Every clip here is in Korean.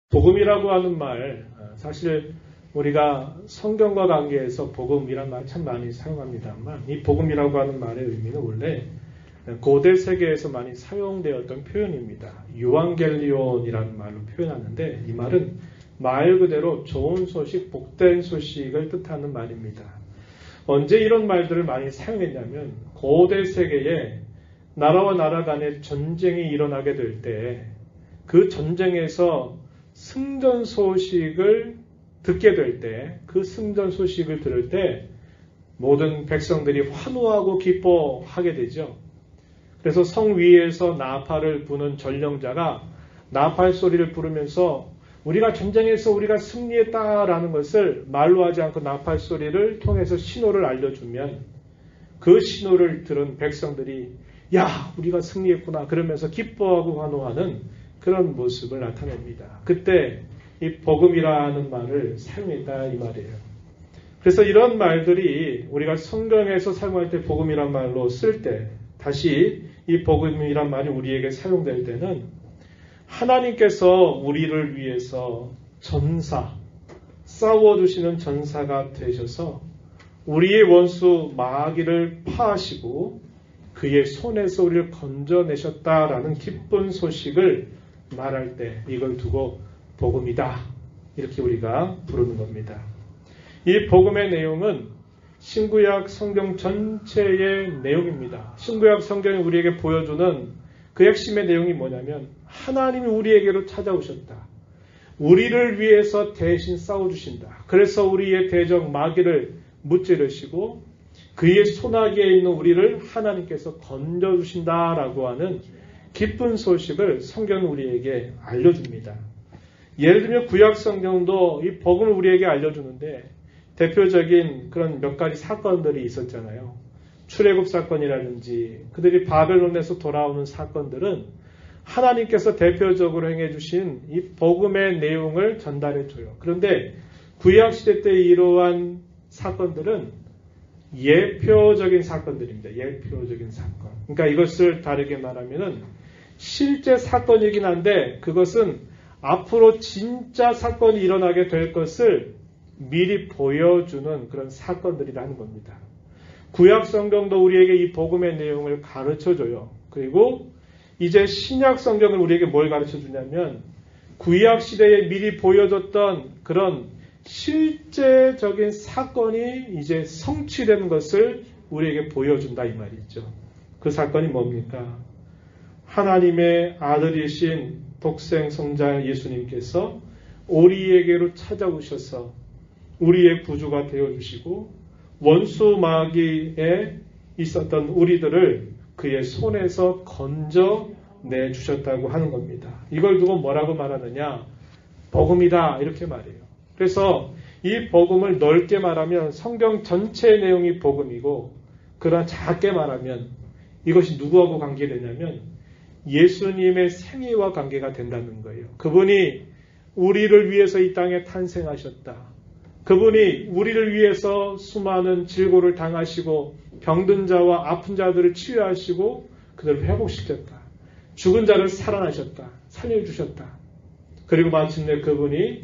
복음이라고 하는 말, 사실 우리가 성경과 관계해서 복음이란 말 참 많이 사용합니다만, 이 복음이라고 하는 말의 의미는 원래 고대 세계에서 많이 사용되었던 표현입니다. 유앙겔리온이라는 말로 표현하는데, 이 말은 말 그대로 좋은 소식, 복된 소식을 뜻하는 말입니다. 언제 이런 말들을 많이 사용했냐면, 고대 세계에 나라와 나라 간의 전쟁이 일어나게 될 때, 그 전쟁에서 승전 소식을 듣게 될 때, 그 승전 소식을 들을 때 모든 백성들이 환호하고 기뻐하게 되죠. 그래서 성 위에서 나팔을 부는 전령자가 나팔 소리를 부르면서 우리가 전쟁에서 우리가 승리했다라는 것을 말로 하지 않고 나팔 소리를 통해서 신호를 알려주면, 그 신호를 들은 백성들이 야, 우리가 승리했구나 그러면서 기뻐하고 환호하는 그런 모습을 나타냅니다. 그때 이 복음이라는 말을 사용했다 이 말이에요. 그래서 이런 말들이 우리가 성경에서 사용할 때 복음이란 말로 쓸 때, 다시 이 복음이란 말이 우리에게 사용될 때는 하나님께서 우리를 위해서 전사, 싸워주시는 전사가 되셔서 우리의 원수 마귀를 파하시고 그의 손에서 우리를 건져내셨다라는 기쁜 소식을 말할 때 이걸 두고 복음이다, 이렇게 우리가 부르는 겁니다. 이 복음의 내용은 신구약 성경 전체의 내용입니다. 신구약 성경이 우리에게 보여주는 그 핵심의 내용이 뭐냐면, 하나님이 우리에게로 찾아오셨다. 우리를 위해서 대신 싸워주신다. 그래서 우리의 대적 마귀를 무찌르시고 그의 손아귀에 있는 우리를 하나님께서 건져주신다라고 하는 기쁜 소식을 성경은 우리에게 알려줍니다. 예를 들면 구약 성경도 이 복음을 우리에게 알려주는데, 대표적인 그런 몇 가지 사건들이 있었잖아요. 출애굽 사건이라든지 그들이 바벨론에서 돌아오는 사건들은 하나님께서 대표적으로 행해주신 이 복음의 내용을 전달해줘요. 그런데 구약시대 때 이러한 사건들은 예표적인 사건들입니다. 예표적인 사건. 그러니까 이것을 다르게 말하면은 실제 사건이긴 한데, 그것은 앞으로 진짜 사건이 일어나게 될 것을 미리 보여주는 그런 사건들이라는 겁니다. 구약 성경도 우리에게 이 복음의 내용을 가르쳐줘요. 그리고 이제 신약 성경을 우리에게 뭘 가르쳐주냐면, 구약 시대에 미리 보여줬던 그런 실제적인 사건이 이제 성취되는 것을 우리에게 보여준다 이 말이죠. 그 사건이 뭡니까? 하나님의 아들이신 독생 성자 예수님께서 우리에게로 찾아오셔서 우리의 구주가 되어주시고, 원수 마귀에 있었던 우리들을 그의 손에서 건져내 주셨다고 하는 겁니다. 이걸 두고 뭐라고 말하느냐? 복음이다, 이렇게 말해요. 그래서 이 복음을 넓게 말하면 성경 전체의 내용이 복음이고, 그러나 작게 말하면 이것이 누구하고 관계되냐면 예수님의 생애와 관계가 된다는 거예요. 그분이 우리를 위해서 이 땅에 탄생하셨다. 그분이 우리를 위해서 수많은 질고를 당하시고 병든 자와 아픈 자들을 치유하시고 그들을 회복시켰다. 죽은 자를 살아나셨다. 살려주셨다. 그리고 마침내 그분이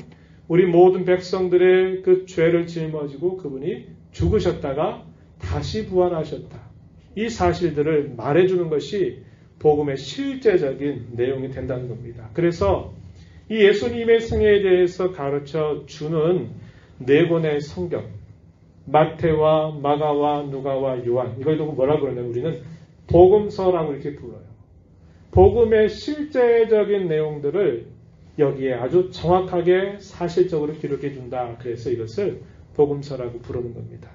우리 모든 백성들의 그 죄를 짊어지고 그분이 죽으셨다가 다시 부활하셨다. 이 사실들을 말해주는 것이 복음의 실제적인 내용이 된다는 겁니다. 그래서 이 예수님의 생애에 대해서 가르쳐 주는 네 권의 성경, 마태와 마가와 누가와 요한, 이걸 두고 뭐라고 그러냐면 우리는 복음서라고 이렇게 불러요. 복음의 실제적인 내용들을 여기에 아주 정확하게 사실적으로 기록해 준다. 그래서 이것을 복음서라고 부르는 겁니다.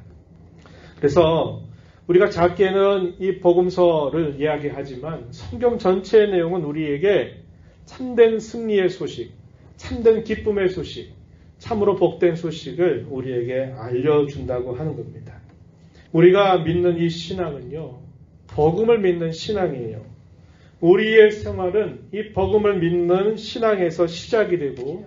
그래서 우리가 작게는 이 복음서를 이야기하지만 성경 전체의 내용은 우리에게 참된 승리의 소식, 참된 기쁨의 소식, 참으로 복된 소식을 우리에게 알려준다고 하는 겁니다. 우리가 믿는 이 신앙은요, 복음을 믿는 신앙이에요. 우리의 생활은 이 복음을 믿는 신앙에서 시작이 되고,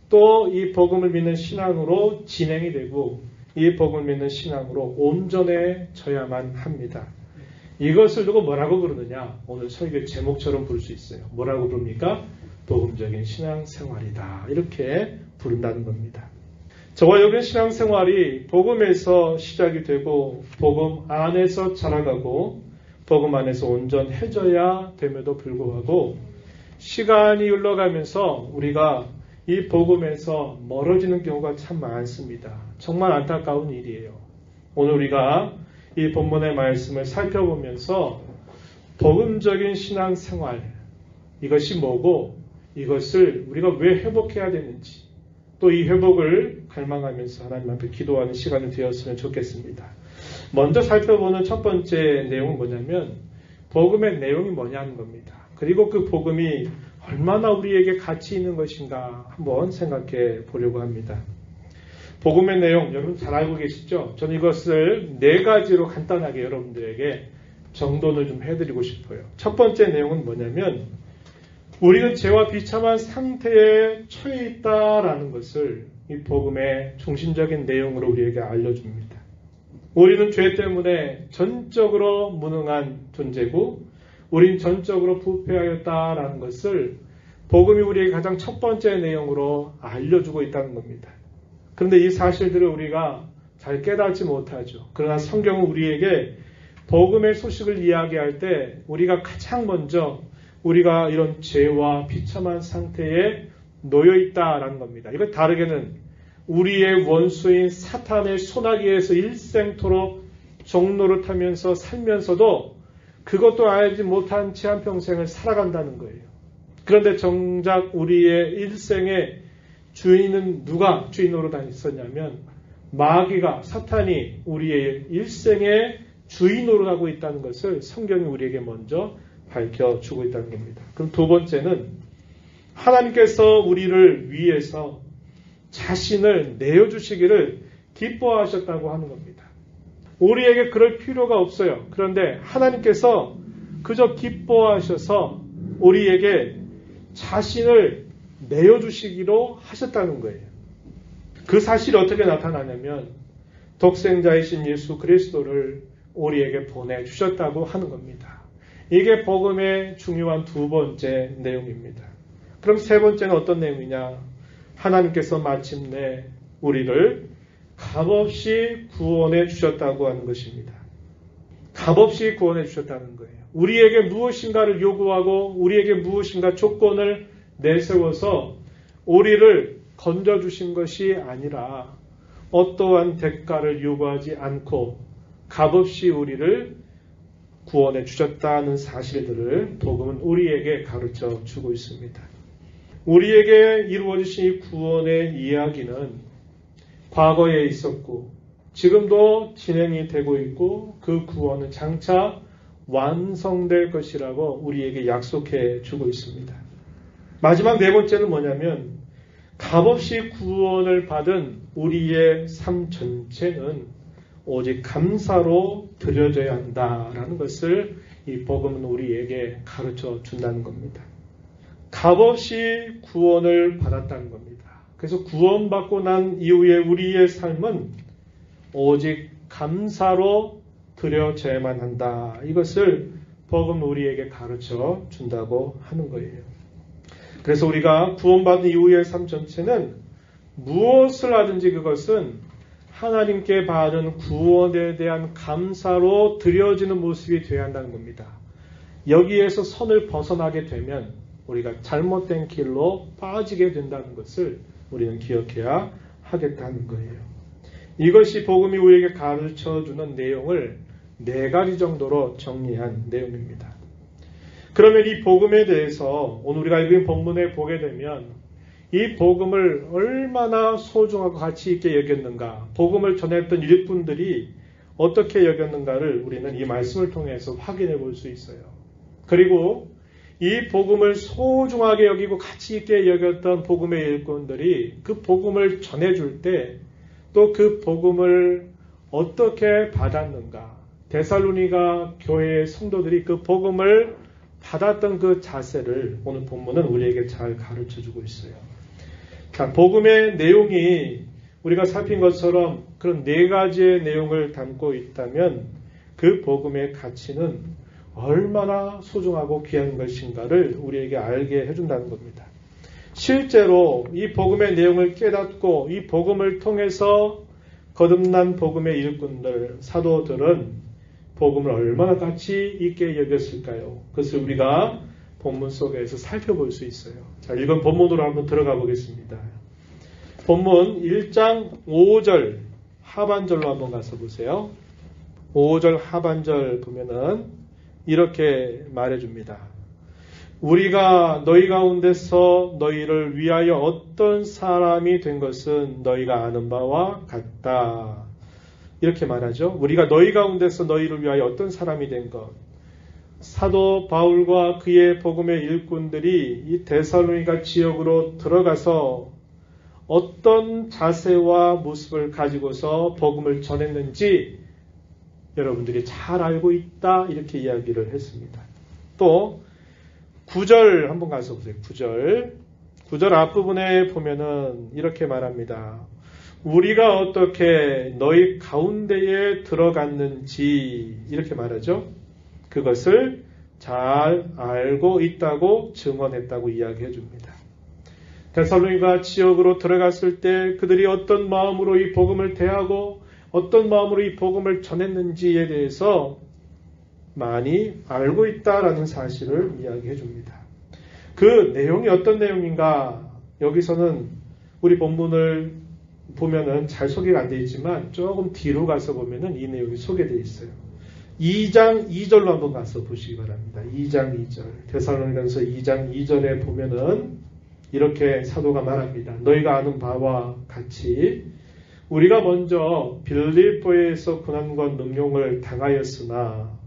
또 이 복음을 믿는 신앙으로 진행이 되고, 이 복음을 믿는 신앙으로 온전해져야만 합니다. 이것을 두고 뭐라고 부르느냐? 오늘 설교 제목처럼 부를 수 있어요. 뭐라고 부릅니까? 복음적인 신앙생활이다. 이렇게 부른다는 겁니다. 저와 여러분의 신앙생활이 복음에서 시작이 되고 복음 안에서 자라가고 복음 안에서 온전해져야 됨에도 불구하고 시간이 흘러가면서 우리가 이 복음에서 멀어지는 경우가 참 많습니다. 정말 안타까운 일이에요. 오늘 우리가 이 본문의 말씀을 살펴보면서 복음적인 신앙생활, 이것이 뭐고 이것을 우리가 왜 회복해야 되는지 또 이 회복을 갈망하면서 하나님 앞에 기도하는 시간이 되었으면 좋겠습니다. 먼저 살펴보는 첫 번째 내용은 뭐냐면 복음의 내용이 뭐냐는 겁니다. 그리고 그 복음이 얼마나 우리에게 가치 있는 것인가 한번 생각해 보려고 합니다. 복음의 내용 여러분 잘 알고 계시죠? 저는 이것을 4가지로 간단하게 여러분들에게 정돈을 좀 해드리고 싶어요. 첫 번째 내용은 뭐냐면 우리는 죄와 비참한 상태에 처해 있다라는 것을 이 복음의 중심적인 내용으로 우리에게 알려줍니다. 우리는 죄 때문에 전적으로 무능한 존재고 우린 전적으로 부패하였다라는 것을 복음이 우리에게 가장 첫 번째 내용으로 알려주고 있다는 겁니다. 그런데 이 사실들을 우리가 잘 깨닫지 못하죠. 그러나 성경은 우리에게 복음의 소식을 이야기할 때 우리가 가장 먼저 우리가 이런 죄와 비참한 상태에 놓여 있다라는 겁니다. 이걸 다르게는 우리의 원수인 사탄의 소나기에서 일생토록 종노릇하면서 살면서도 그것도 알지 못한 채 한평생을 살아간다는 거예요. 그런데 정작 우리의 일생의 주인은 누가 주인으로 다녔었냐면 마귀가 사탄이 우리의 일생의 주인으로 하고 있다는 것을 성경이 우리에게 먼저 밝혀주고 있다는 겁니다. 그럼 두 번째는 하나님께서 우리를 위해서 자신을 내어주시기를 기뻐하셨다고 하는 겁니다. 우리에게 그럴 필요가 없어요. 그런데 하나님께서 그저 기뻐하셔서 우리에게 자신을 내어주시기로 하셨다는 거예요. 그 사실이 어떻게 나타나냐면 독생자이신 예수 그리스도를 우리에게 보내주셨다고 하는 겁니다. 이게 복음의 중요한 두 번째 내용입니다. 그럼 세 번째는 어떤 내용이냐? 하나님께서 마침내 우리를 값없이 구원해 주셨다고 하는 것입니다. 값없이 구원해 주셨다는 거예요. 우리에게 무엇인가를 요구하고 우리에게 무엇인가 조건을 내세워서 우리를 건져주신 것이 아니라 어떠한 대가를 요구하지 않고 값없이 우리를 구원해 주셨다는 사실들을 복음은 우리에게 가르쳐 주고 있습니다. 우리에게 이루어지신 이 구원의 이야기는 과거에 있었고 지금도 진행이 되고 있고 그 구원은 장차 완성될 것이라고 우리에게 약속해 주고 있습니다. 마지막 네 번째는 뭐냐면 값없이 구원을 받은 우리의 삶 전체는 오직 감사로 드려져야 한다라는 것을 이 복음은 우리에게 가르쳐 준다는 겁니다. 값없이 구원을 받았다는 겁니다. 그래서 구원받고 난 이후에 우리의 삶은 오직 감사로 드려져야만 한다. 이것을 복음은 우리에게 가르쳐 준다고 하는 거예요. 그래서 우리가 구원받은 이후의 삶 전체는 무엇을 하든지 그것은 하나님께 받은 구원에 대한 감사로 드려지는 모습이 되어야 한다는 겁니다. 여기에서 선을 벗어나게 되면 우리가 잘못된 길로 빠지게 된다는 것을 우리는 기억해야 하겠다는 거예요. 이것이 복음이 우리에게 가르쳐주는 내용을 4가지 정도로 정리한 내용입니다. 그러면 이 복음에 대해서 오늘 우리가 읽은 본문에 보게 되면 이 복음을 얼마나 소중하고 가치 있게 여겼는가, 복음을 전했던 일꾼들이 어떻게 여겼는가를 우리는 이 말씀을 통해서 확인해 볼 수 있어요. 그리고 이 복음을 소중하게 여기고 가치 있게 여겼던 복음의 일꾼들이 그 복음을 전해줄 때 또 그 복음을 어떻게 받았는가, 데살로니가 교회의 성도들이 그 복음을 받았던 그 자세를 오늘 본문은 우리에게 잘 가르쳐주고 있어요. 자, 복음의 내용이 우리가 살핀 것처럼 그런 4가지의 내용을 담고 있다면 그 복음의 가치는 얼마나 소중하고 귀한 것인가를 우리에게 알게 해준다는 겁니다. 실제로 이 복음의 내용을 깨닫고 이 복음을 통해서 거듭난 복음의 일꾼들, 사도들은 복음을 얼마나 가치 있게 여겼을까요? 그것을 우리가 본문 속에서 살펴볼 수 있어요. 자, 이건 본문으로 한번 들어가 보겠습니다. 본문 1장 5절 하반절로 한번 가서 보세요. 5절 하반절 보면은 이렇게 말해줍니다. 우리가 너희 가운데서 너희를 위하여 어떤 사람이 된 것은 너희가 아는 바와 같다. 이렇게 말하죠. 우리가 너희 가운데서 너희를 위하여 어떤 사람이 된 것. 사도 바울과 그의 복음의 일꾼들이 이 데살로니가 지역으로 들어가서 어떤 자세와 모습을 가지고서 복음을 전했는지 여러분들이 잘 알고 있다. 이렇게 이야기를 했습니다. 또 9절 한번 가서 보세요. 9절 앞부분에 보면은 이렇게 말합니다. 우리가 어떻게 너희 가운데에 들어갔는지 이렇게 말하죠. 그것을 잘 알고 있다고 증언했다고 이야기해 줍니다. 데살로니가 지역으로 들어갔을 때 그들이 어떤 마음으로 이 복음을 대하고 어떤 마음으로 이 복음을 전했는지에 대해서 많이 알고 있다라는 사실을 이야기해 줍니다. 그 내용이 어떤 내용인가? 여기서는 우리 본문을 보면은 잘 소개가 안 되어 있지만 조금 뒤로 가서 보면은 이 내용이 소개되어 있어요. 2장 2절로 한번 가서 보시기 바랍니다. 2장 2절. 데살로니가서 2장 2절에 보면은 이렇게 사도가 말합니다. 너희가 아는 바와 같이 우리가 먼저 빌립보에서 고난과 능욕을 당하였으나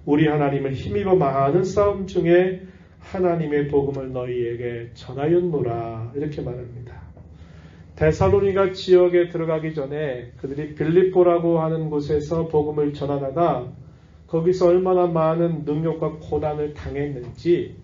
우리 하나님을 힘입어 많은 싸움 중에 하나님의 복음을 너희에게 전하였노라. 이렇게 말합니다. 데살로니가 지역에 들어가기 전에 그들이 빌립보라고 하는 곳에서 복음을 전하다가 거기서 얼마나 많은 능욕과 고난을 당했는지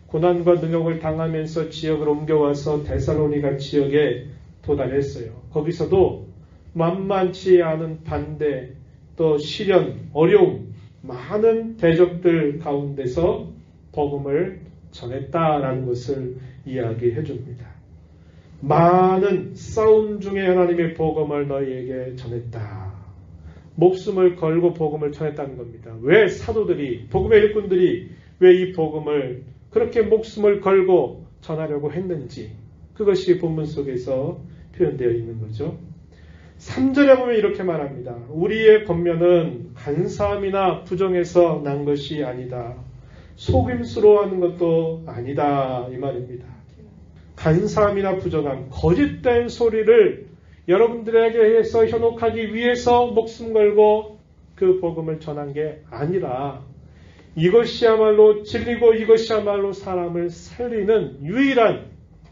고난과 능욕을 당하면서 지역으로 옮겨와서 데살로니가 지역에 도달했어요. 거기서도 만만치 않은 반대, 또 시련, 어려움, 많은 대적들 가운데서 복음을 전했다라는 것을 이야기해 줍니다. 많은 싸움 중에 하나님의 복음을 너희에게 전했다. 목숨을 걸고 복음을 전했다는 겁니다. 왜 사도들이, 복음의 일꾼들이 왜 이 복음을 그렇게 목숨을 걸고 전하려고 했는지 그것이 본문 속에서 표현되어 있는 거죠. 3절에 보면 이렇게 말합니다. 우리의 권면은 간사함이나 부정에서 난 것이 아니다. 속임수로 하는 것도 아니다. 이 말입니다. 간사함이나 부정함, 거짓된 소리를 여러분들에게 해서 현혹하기 위해서 목숨 걸고 그 복음을 전한 게 아니라 이것이야말로 진리고 이것이야말로 사람을 살리는 유일한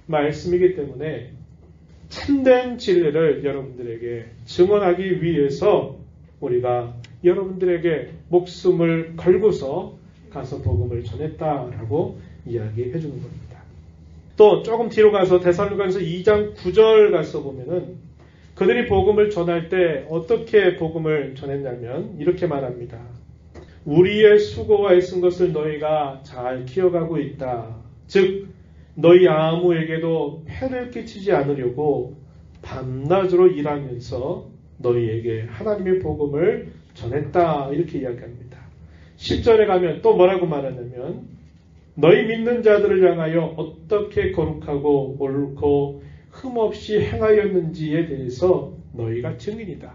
말씀이기 때문에 참된 진리를 여러분들에게 증언하기 위해서 우리가 여러분들에게 목숨을 걸고서 가서 복음을 전했다라고 이야기해 주는 겁니다. 또 조금 뒤로 가서 데살로니가서 2장 9절 가서 보면은 그들이 복음을 전할 때 어떻게 복음을 전했냐면 이렇게 말합니다. 우리의 수고와 애쓴 것을 너희가 잘 기억하고 있다. 즉 너희 아무에게도 폐를 끼치지 않으려고 밤낮으로 일하면서 너희에게 하나님의 복음을 전했다. 이렇게 이야기합니다. 10절에 가면 또 뭐라고 말하냐면 너희 믿는 자들을 향하여 어떻게 거룩하고 옳고 흠없이 행하였는지에 대해서 너희가 증인이다.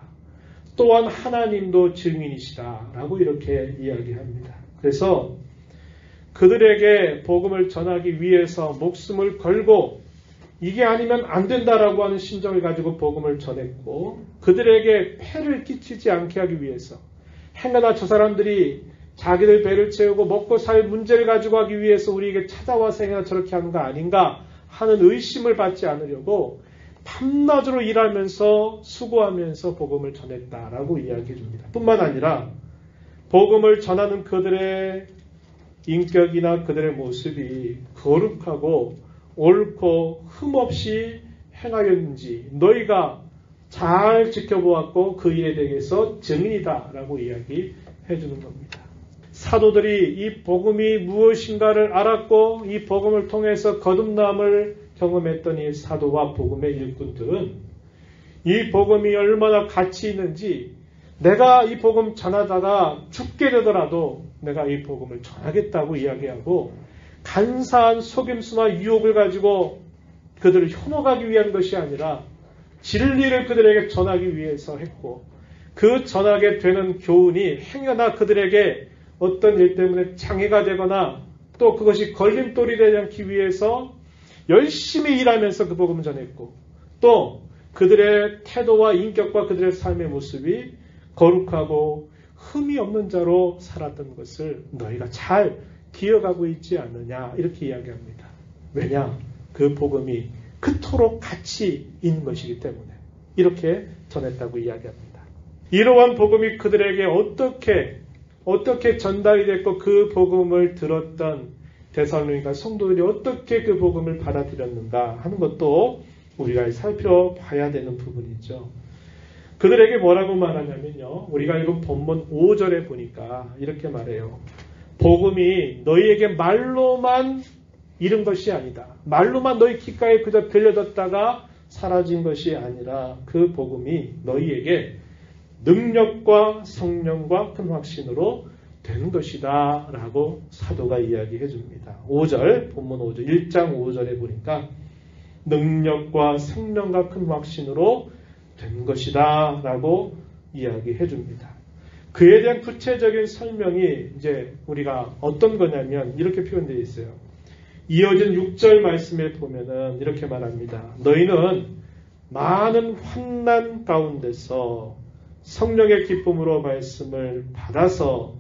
또한 하나님도 증인이시다. 라고 이렇게 이야기합니다. 그래서 그들에게 복음을 전하기 위해서 목숨을 걸고 이게 아니면 안 된다라고 하는 심정을 가지고 복음을 전했고 그들에게 폐를 끼치지 않게 하기 위해서 행여나 저 사람들이 자기들 배를 채우고 먹고 살 문제를 가지고 하기 위해서 우리에게 찾아와서 행여나 저렇게 하는 거 아닌가 하는 의심을 받지 않으려고 밤낮으로 일하면서 수고하면서 복음을 전했다라고 이야기해 줍니다. 뿐만 아니라 복음을 전하는 그들의 인격이나 그들의 모습이 거룩하고 옳고 흠없이 행하였는지 너희가 잘 지켜보았고 그 일에 대해서 증인이다라고 이야기해 주는 겁니다. 사도들이 이 복음이 무엇인가를 알았고 이 복음을 통해서 거듭남을 경험했던 이 사도와 복음의 일꾼들은 이 복음이 얼마나 가치 있는지 내가 이 복음 전하다가 죽게 되더라도 내가 이 복음을 전하겠다고 이야기하고 간사한 속임수나 유혹을 가지고 그들을 현혹하기 위한 것이 아니라 진리를 그들에게 전하기 위해서 했고 그 전하게 되는 교훈이 행여나 그들에게 어떤 일 때문에 장애가 되거나 또 그것이 걸림돌이 되지 않기 위해서 열심히 일하면서 그 복음을 전했고 또 그들의 태도와 인격과 그들의 삶의 모습이 거룩하고 흠이 없는 자로 살았던 것을 너희가 잘 기억하고 있지 않느냐 이렇게 이야기합니다. 왜냐? 그 복음이 그토록 가치 있는 것이기 때문에 이렇게 전했다고 이야기합니다. 이러한 복음이 그들에게 어떻게 전달이 됐고 그 복음을 들었던 데살로니가 성도들이 어떻게 그 복음을 받아들였는가 하는 것도 우리가 살펴봐야 되는 부분이죠. 그들에게 뭐라고 말하냐면요. 우리가 읽은 본문 5절에 보니까 이렇게 말해요. 복음이 너희에게 말로만 이른 것이 아니다. 말로만 너희 귓가에 그저 들려졌다가 사라진 것이 아니라 그 복음이 너희에게 능력과 성령과 큰 확신으로 된 것이다 라고 사도가 이야기해 줍니다. 5절, 본문 5절, 1장 5절에 보니까 능력과 성령과 큰 확신으로 된 것이다 라고 이야기해 줍니다. 그에 대한 구체적인 설명이 이제 우리가 어떤 거냐면 이렇게 표현되어 있어요. 이어진 6절 말씀에 보면은 이렇게 말합니다. 너희는 많은 환난 가운데서 성령의 기쁨으로 말씀을 받아서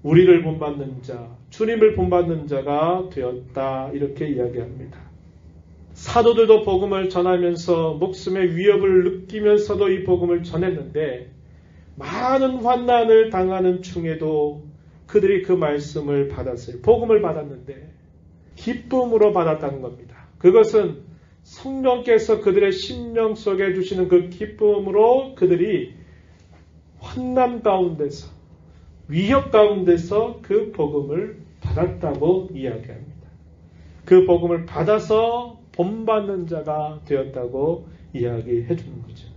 우리를 본받는 자, 주님을 본받는 자가 되었다. 이렇게 이야기합니다. 사도들도 복음을 전하면서 목숨의 위협을 느끼면서도 이 복음을 전했는데 많은 환난을 당하는 중에도 그들이 그 말씀을 받았어요. 복음을 받았는데 기쁨으로 받았다는 겁니다. 그것은 성령께서 그들의 심령 속에 주시는 그 기쁨으로 그들이 환난 가운데서 위협 가운데서 그 복음을 받았다고 이야기합니다. 그 복음을 받아서 본받는 자가 되었다고 이야기해 주는 거죠.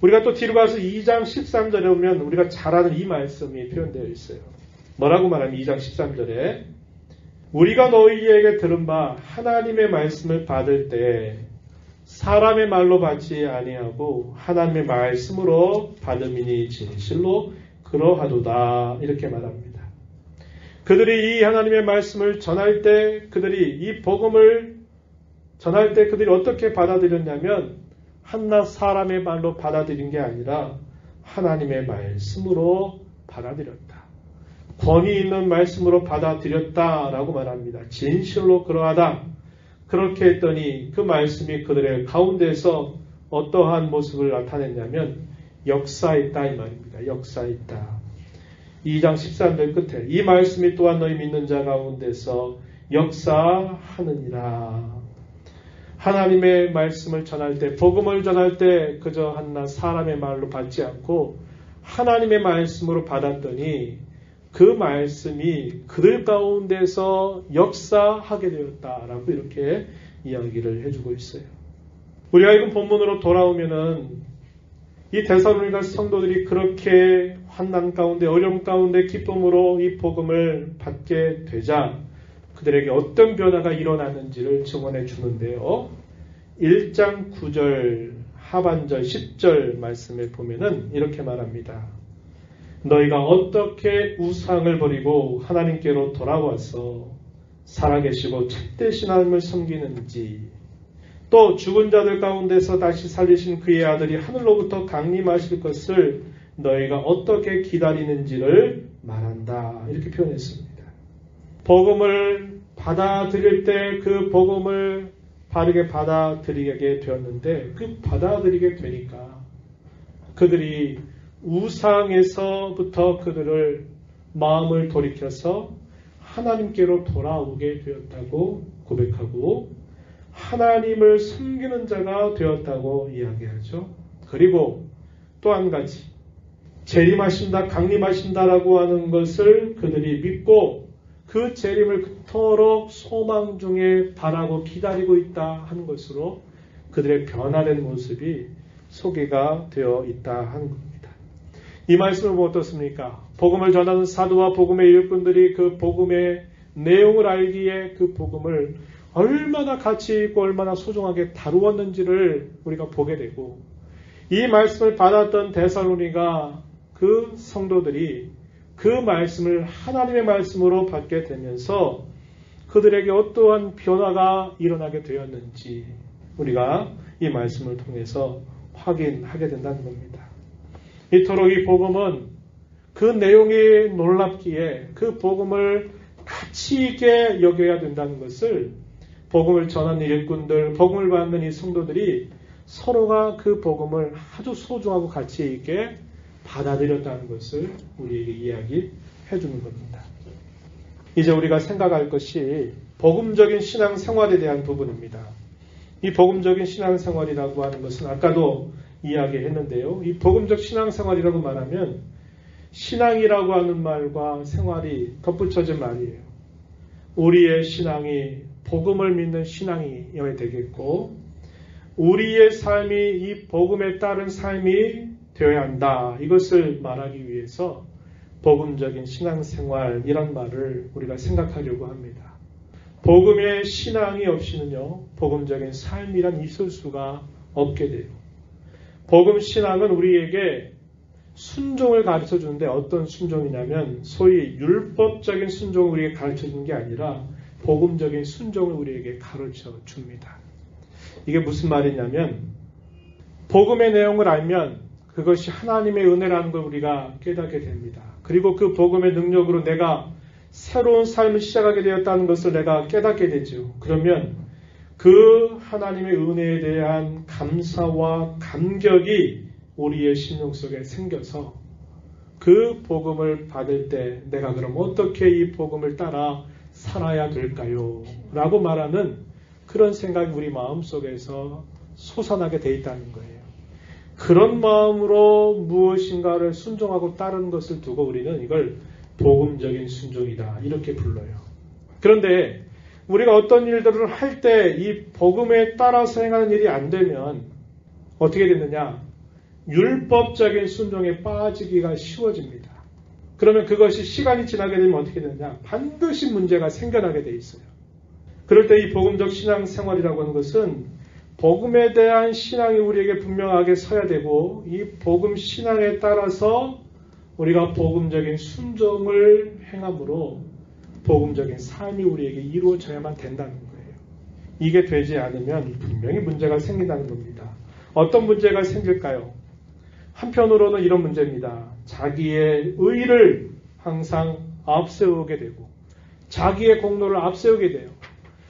우리가 또 뒤로 가서 2장 13절에 보면 우리가 잘 아는 이 말씀이 표현되어 있어요. 뭐라고 말하면 2장 13절에 우리가 너희에게 들은 바 하나님의 말씀을 받을 때 사람의 말로 받지 아니하고 하나님의 말씀으로 받음이니 진실로 그러하도다 이렇게 말합니다. 그들이 이 하나님의 말씀을 전할 때 그들이 이 복음을 전할 때 그들이 어떻게 받아들였냐면 한낱 사람의 말로 받아들인 게 아니라 하나님의 말씀으로 받아들였다. 권위 있는 말씀으로 받아들였다라고 말합니다. 진실로 그러하다. 그렇게 했더니 그 말씀이 그들의 가운데서 어떠한 모습을 나타냈냐면 역사했다 이 말입니다. 역사했다. 2장 13절 끝에 이 말씀이 또한 너희 믿는 자 가운데서 역사하느니라. 하나님의 말씀을 전할 때 복음을 전할 때 그저 한낱 사람의 말로 받지 않고 하나님의 말씀으로 받았더니 그 말씀이 그들 가운데서 역사하게 되었다라고 이렇게 이야기를 해주고 있어요. 우리가 읽은 본문으로 돌아오면은 이 데살로니가 성도들이 그렇게 환난 가운데 어려움 가운데 기쁨으로 이 복음을 받게 되자 그들에게 어떤 변화가 일어나는지를 증언해 주는데요. 1장 9절 하반절 10절 말씀에 보면은 이렇게 말합니다. 너희가 어떻게 우상을 버리고 하나님께로 돌아와서 살아계시고 참되신 하나님을 섬기는지 또 죽은 자들 가운데서 다시 살리신 그의 아들이 하늘로부터 강림하실 것을 너희가 어떻게 기다리는지를 말한다. 이렇게 표현했습니다. 복음을 받아들일 때 그 복음을 바르게 받아들이게 되었는데 그 받아들이게 되니까 그들이 우상에서부터 그들을 마음을 돌이켜서 하나님께로 돌아오게 되었다고 고백하고 하나님을 섬기는 자가 되었다고 이야기하죠. 그리고 또 한 가지 재림하신다, 강림하신다라고 하는 것을 그들이 믿고 그 재림을 그토록 소망 중에 바라고 기다리고 있다 하는 것으로 그들의 변화된 모습이 소개가 되어 있다 하는 겁니다. 이 말씀을 보면 어떻습니까? 복음을 전하는 사도와 복음의 일꾼들이 그 복음의 내용을 알기에 그 복음을 얼마나 가치 있고 얼마나 소중하게 다루었는지를 우리가 보게 되고, 이 말씀을 받았던 데살로니가 그 성도들이 그 말씀을 하나님의 말씀으로 받게 되면서 그들에게 어떠한 변화가 일어나게 되었는지 우리가 이 말씀을 통해서 확인하게 된다는 겁니다. 이토록 이 복음은 그 내용이 놀랍기에 그 복음을 가치 있게 여겨야 된다는 것을 복음을 전하는 일꾼들, 복음을 받는 이 성도들이 서로가 그 복음을 아주 소중하고 가치 있게 받아들였다는 것을 우리에게 이야기해 주는 겁니다. 이제 우리가 생각할 것이 복음적인 신앙생활에 대한 부분입니다. 이 복음적인 신앙생활이라고 하는 것은 아까도 이야기했는데요. 이 복음적 신앙생활이라고 말하면 신앙이라고 하는 말과 생활이 덧붙여진 말이에요. 우리의 신앙이 복음을 믿는 신앙이어야 되겠고, 우리의 삶이 이 복음에 따른 삶이 되어야 한다. 이것을 말하기 위해서 복음적인 신앙생활이란 말을 우리가 생각하려고 합니다. 복음의 신앙이 없이는요, 복음적인 삶이란 있을 수가 없게 돼요. 복음 신앙은 우리에게 순종을 가르쳐 주는데 어떤 순종이냐면 소위 율법적인 순종을 우리에게 가르쳐 주는 게 아니라 복음적인 순종을 우리에게 가르쳐 줍니다. 이게 무슨 말이냐면 복음의 내용을 알면 그것이 하나님의 은혜라는 걸 우리가 깨닫게 됩니다. 그리고 그 복음의 능력으로 내가 새로운 삶을 시작하게 되었다는 것을 내가 깨닫게 되죠. 그러면 그 하나님의 은혜에 대한 감사와 감격이 우리의 심령 속에 생겨서 그 복음을 받을 때 내가 그럼 어떻게 이 복음을 따라 살아야 될까요? 라고 말하는 그런 생각이 우리 마음속에서 솟아나게 돼 있다는 거예요. 그런 마음으로 무엇인가를 순종하고 따르는 것을 두고 우리는 이걸 복음적인 순종이다 이렇게 불러요. 그런데 우리가 어떤 일들을 할 때 이 복음에 따라서 행하는 일이 안 되면 어떻게 되느냐? 율법적인 순종에 빠지기가 쉬워집니다. 그러면 그것이 시간이 지나게 되면 어떻게 되느냐? 반드시 문제가 생겨나게 돼 있어요. 그럴 때 이 복음적 신앙생활이라고 하는 것은 복음에 대한 신앙이 우리에게 분명하게 서야 되고, 이 복음 신앙에 따라서 우리가 복음적인 순종을 행함으로 복음적인 삶이 우리에게 이루어져야만 된다는 거예요. 이게 되지 않으면 분명히 문제가 생긴다는 겁니다. 어떤 문제가 생길까요? 한편으로는 이런 문제입니다. 자기의 의의를 항상 앞세우게 되고 자기의 공로를 앞세우게 돼요.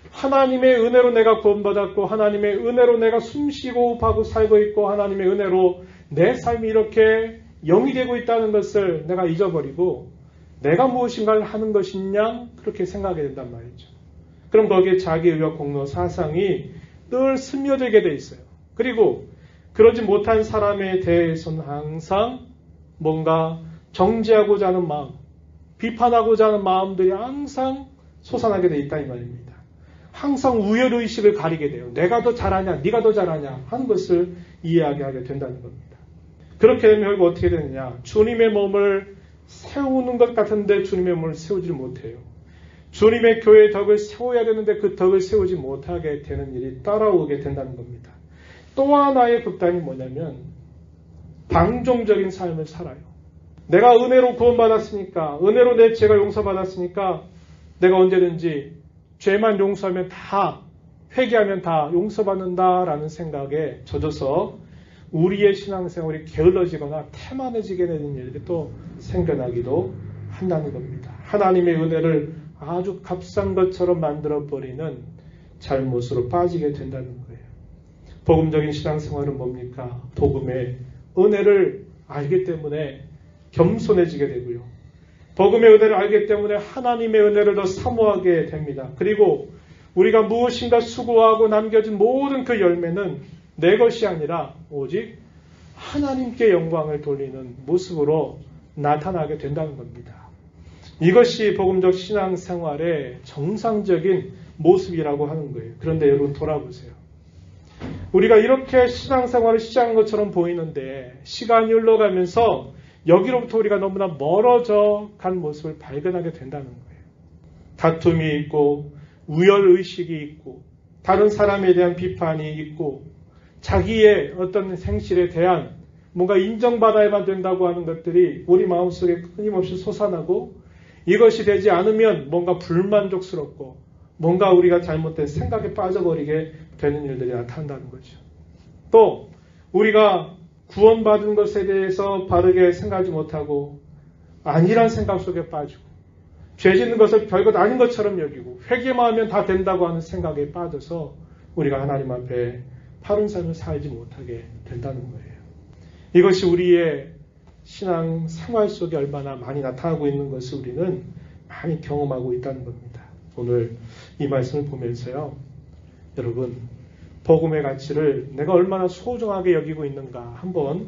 하나님의 은혜로 내가 구원받았고 하나님의 은혜로 내가 숨쉬고 호흡하고 살고 있고 하나님의 은혜로 내 삶이 이렇게 영이 되고 있다는 것을 내가 잊어버리고 내가 무엇인가를 하는 것이냐 그렇게 생각하게 된단 말이죠. 그럼 거기에 자기 의와 공로 사상이 늘 스며들게 돼 있어요. 그리고 그러지 못한 사람에 대해서는 항상 뭔가 정죄하고자 하는 마음, 비판하고자 하는 마음들이 항상 솟아나게 돼 있다 이 말입니다. 항상 우열의식을 가리게 돼요. 내가 더 잘하냐, 네가 더 잘하냐 하는 것을 이야기하게 된다는 겁니다. 그렇게 되면 결국 어떻게 되느냐? 주님의 몸을 세우는 것 같은데 주님의 몸을 세우지 못해요. 주님의 교회의 덕을 세워야 되는데 그 덕을 세우지 못하게 되는 일이 따라오게 된다는 겁니다. 또 하나의 극단이 뭐냐면 방종적인 삶을 살아요. 내가 은혜로 구원받았으니까, 은혜로 내 죄가 용서받았으니까 내가 언제든지 죄만 용서하면 다, 회개하면 다 용서받는다라는 생각에 젖어서 우리의 신앙생활이 게을러지거나 태만해지게 되는 일이 또 생겨나기도 한다는 겁니다. 하나님의 은혜를 아주 값싼 것처럼 만들어버리는 잘못으로 빠지게 된다는 거예요. 복음적인 신앙생활은 뭡니까? 복음의 은혜를 알기 때문에 겸손해지게 되고요. 복음의 은혜를 알기 때문에 하나님의 은혜를 더 사모하게 됩니다. 그리고 우리가 무엇인가 수고하고 남겨진 모든 그 열매는 내 것이 아니라 오직 하나님께 영광을 돌리는 모습으로 나타나게 된다는 겁니다. 이것이 복음적 신앙생활의 정상적인 모습이라고 하는 거예요. 그런데 여러분 돌아보세요. 우리가 이렇게 신앙생활을 시작한 것처럼 보이는데 시간이 흘러가면서 여기로부터 우리가 너무나 멀어져 간 모습을 발견하게 된다는 거예요. 다툼이 있고 우열의식이 있고 다른 사람에 대한 비판이 있고 자기의 어떤 행실에 대한 뭔가 인정받아야만 된다고 하는 것들이 우리 마음속에 끊임없이 솟아나고 이것이 되지 않으면 뭔가 불만족스럽고 뭔가 우리가 잘못된 생각에 빠져버리게 되는 일들이 나타난다는 거죠. 또 우리가 구원받은 것에 대해서 바르게 생각하지 못하고 아니란 생각 속에 빠지고 죄 짓는 것을 별것 아닌 것처럼 여기고 회개만 하면 다 된다고 하는 생각에 빠져서 우리가 하나님 앞에 바른 삶을 살지 못하게 된다는 거예요. 이것이 우리의 신앙 생활 속에 얼마나 많이 나타나고 있는 것을 우리는 많이 경험하고 있다는 겁니다. 오늘 이 말씀을 보면서요. 여러분 복음의 가치를 내가 얼마나 소중하게 여기고 있는가 한번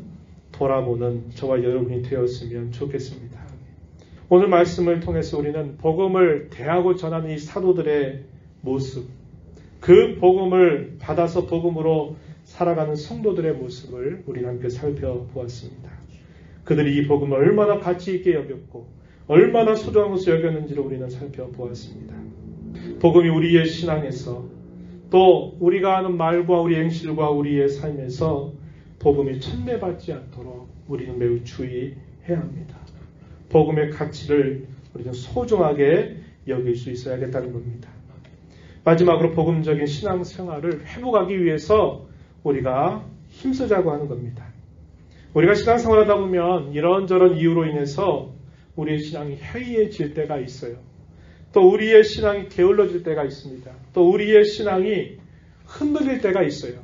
돌아보는 저와 여러분이 되었으면 좋겠습니다. 오늘 말씀을 통해서 우리는 복음을 대하고 전하는 이 사도들의 모습, 그 복음을 받아서 복음으로 살아가는 성도들의 모습을 우리는 함께 살펴보았습니다. 그들이 이 복음을 얼마나 가치 있게 여겼고 얼마나 소중한 것을 여겼는지를 우리는 살펴보았습니다. 복음이 우리의 신앙에서 또 우리가 하는 말과 우리 행실과 우리의 삶에서 복음이 천매받지 않도록 우리는 매우 주의해야 합니다. 복음의 가치를 우리는 소중하게 여길 수 있어야겠다는 겁니다. 마지막으로 복음적인 신앙생활을 회복하기 위해서 우리가 힘쓰자고 하는 겁니다. 우리가 신앙생활하다 보면 이런저런 이유로 인해서 우리의 신앙이 해이해질 때가 있어요. 또 우리의 신앙이 게을러질 때가 있습니다. 또 우리의 신앙이 흔들릴 때가 있어요.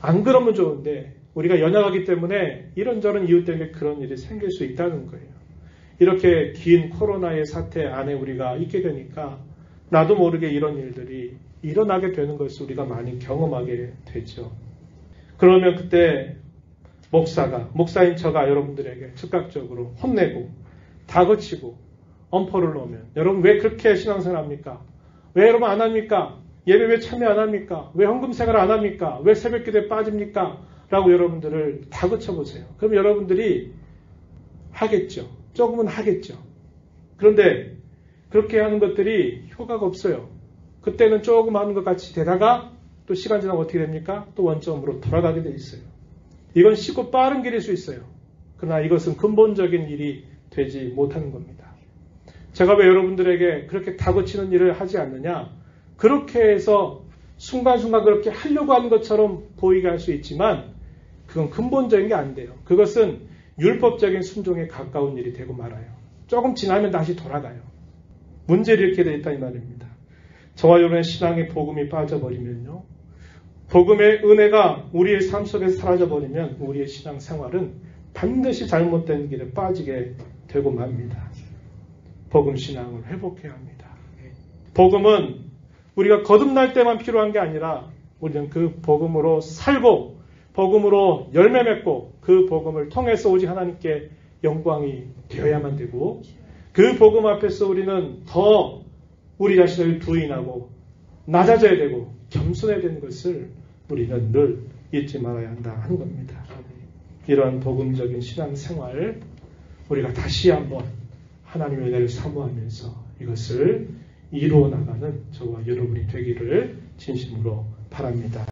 안 그러면 좋은데 우리가 연약하기 때문에 이런저런 이유 때문에 그런 일이 생길 수 있다는 거예요. 이렇게 긴 코로나의 사태 안에 우리가 있게 되니까 나도 모르게 이런 일들이 일어나게 되는 것을 우리가 많이 경험하게 되죠. 그러면 그때 목사인 저가 여러분들에게 즉각적으로 혼내고 다그치고 엄포를 놓으면 여러분 왜 그렇게 신앙생활 합니까? 왜 여러분 안 합니까? 예배 왜 참여 안 합니까? 왜 헌금생활 안 합니까? 왜 새벽기도에 빠집니까? 라고 여러분들을 다그쳐 보세요. 그럼 여러분들이 하겠죠. 조금은 하겠죠. 그런데 그렇게 하는 것들이 효과가 없어요. 그때는 조금 하는 것 같이 되다가 또 시간 지나면 어떻게 됩니까? 또 원점으로 돌아가게 돼 있어요. 이건 쉽고 빠른 길일 수 있어요. 그러나 이것은 근본적인 일이 되지 못하는 겁니다. 제가 왜 여러분들에게 그렇게 다그치는 일을 하지 않느냐? 그렇게 해서 순간순간 그렇게 하려고 하는 것처럼 보이게 할 수 있지만 그건 근본적인 게 안 돼요. 그것은 율법적인 순종에 가까운 일이 되고 말아요. 조금 지나면 다시 돌아가요. 문제를 일으키게 되어 있다 이 말입니다. 저와 여러분의 신앙의 복음이 빠져버리면요. 복음의 은혜가 우리의 삶 속에서 사라져버리면 우리의 신앙 생활은 반드시 잘못된 길에 빠지게 되고 맙니다. 복음 신앙을 회복해야 합니다. 복음은 우리가 거듭날 때만 필요한 게 아니라 우리는 그 복음으로 살고 복음으로 열매 맺고 그 복음을 통해서 오직 하나님께 영광이 되어야만 되고 그 복음 앞에서 우리는 더 우리 자신을 부인하고 낮아져야 되고 겸손해야 되는 것을 우리는 늘 잊지 말아야 한다 하는 겁니다. 이러한 복음적인 신앙생활 우리가 다시 한번 하나님의 은혜를 사모하면서 이것을 이루어 나가는 저와 여러분이 되기를 진심으로 바랍니다.